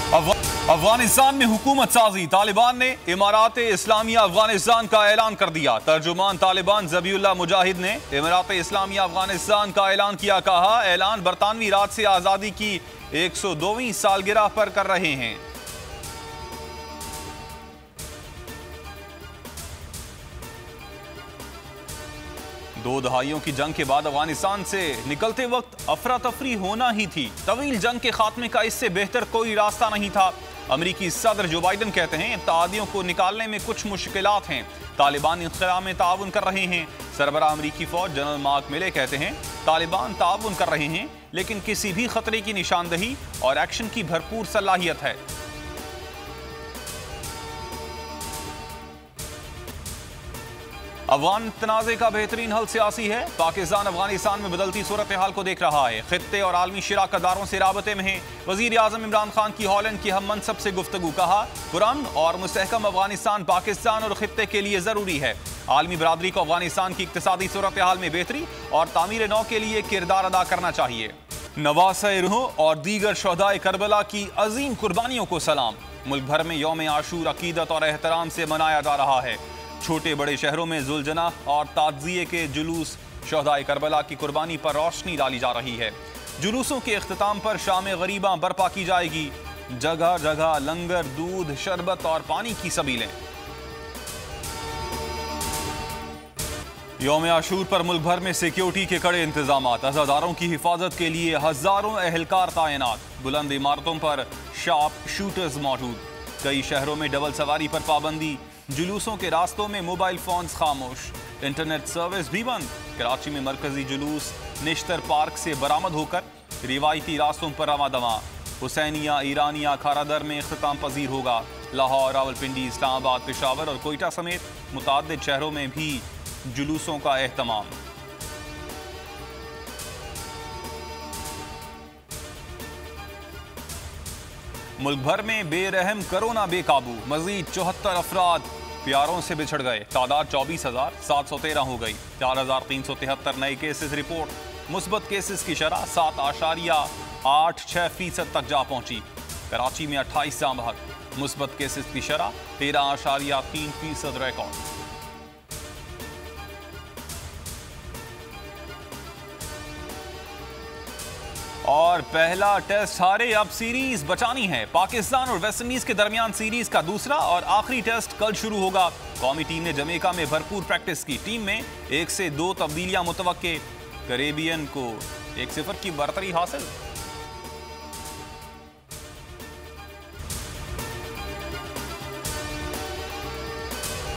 अफगानिस्तान में हुकूमत साजी, तालिबान ने इमारात इस्लामिया अफगानिस्तान का ऐलान कर दिया। तर्जुमान तालिबान ज़बीउल्लाह मुजाहिद ने इमारात इस्लामिया अफगानिस्तान का ऐलान किया। कहा, ऐलान बरतानवी राज से आज़ादी की 102वीं सालगिरह पर कर रहे हैं। दो दहाइयों की जंग के बाद अफगानिस्तान से निकलते वक्त अफरा तफरी होना ही थी। तवील जंग के खात्मे का इससे बेहतर कोई रास्ता नहीं था। अमरीकी सदर जो बाइडन कहते हैं, इत्तेहादियों को निकालने में कुछ मुश्किलात हैं। तालिबान इंखला में ताउन कर रहे हैं। सरबरा अमरीकी फौज जनरल मार्क मिले कहते हैं, तालिबान ताउन कर रहे हैं, लेकिन किसी भी खतरे की निशानदही और एक्शन की भरपूर सलाहियत है। अफगान तनाज़े का बेहतरीन हल सियासी है। पाकिस्तान अफगानिस्तान में बदलती सूरत हाल को देख रहा है। खित्ते और आलमी शराकतदारों से राबते में है। वज़ीर आज़म इमरान खान की हॉलैंड की हम मनसब से गुफ्तगू। कहा, पुरअमन और मुस्तहकम अफगानिस्तान पाकिस्तान और खित्ते के लिए ज़रूरी है। आलमी बरादरी को अफगानिस्तान की इक्तिसादी सूरत हाल में बेहतरी और तामीर नौ के लिए किरदार अदा करना चाहिए। नवासे रूह और दीगर शहदाए करबला की अजीम कुर्बानियों को सलाम। मुल्क भर में यौम आशूर अकीदत और एहतराम से मनाया जा रहा है। छोटे बड़े शहरों में जुलजना और ताज़िये के जुलूस शहदाए करबला की कुर्बानी पर रोशनी डाली जा रही है। जुलूसों के इख्तिताम पर शाम गरीबा बर्पा की जाएगी। जगह जगह लंगर, दूध, शरबत और पानी की सबीलें। यौम आशूर पर मुल्क भर में सिक्योरिटी के कड़े इंतजाम। अज़ादारों की हिफाजत के लिए हजारों एहलकार तैनात। बुलंद इमारतों पर शार्प शूटर्स मौजूद। कई शहरों में डबल सवारी पर पाबंदी। जुलूसों के रास्तों में मोबाइल फोन्स खामोश। इंटरनेट सर्विस भी बंद। कराची में मरकजी जुलूस निश्तर पार्क से बरामद होकर रिवायती रास्तों पर रवा दवा। हुसैनिया, ईरानिया, खारादर में इख्तिताम पजीर होगा। लाहौर, रावलपिंडी, इस्लामाबाद, पेशावर और कोयटा समेत मुताद्दिद शहरों में भी जुलूसों का एहतमाम। मुल्क भर में बेरहम कोरोना बेकाबू। मजीद 74 अफराद प्यारों से बिछड़ गए। तादाद 24,713 हो गई। 4,373 नए केसेस रिपोर्ट। मुस्बत केसेस की शरह 7.86% तक जा पहुंची। कराची में 28 जामहक। मुस्बत केसेस की शरह 13.3% रिकॉर्ड। और पहला टेस्ट हारे, अब सीरीज बचानी है। पाकिस्तान और वेस्टइंडीज के दरमियान सीरीज का दूसरा और आखिरी टेस्ट कल शुरू होगा। कौमी टीम ने जमैका में भरपूर प्रैक्टिस की। टीम में 1 से 2 तब्दीलियां मुतवक्के। कैरेबियन को 1-0 की बढ़तरी हासिल।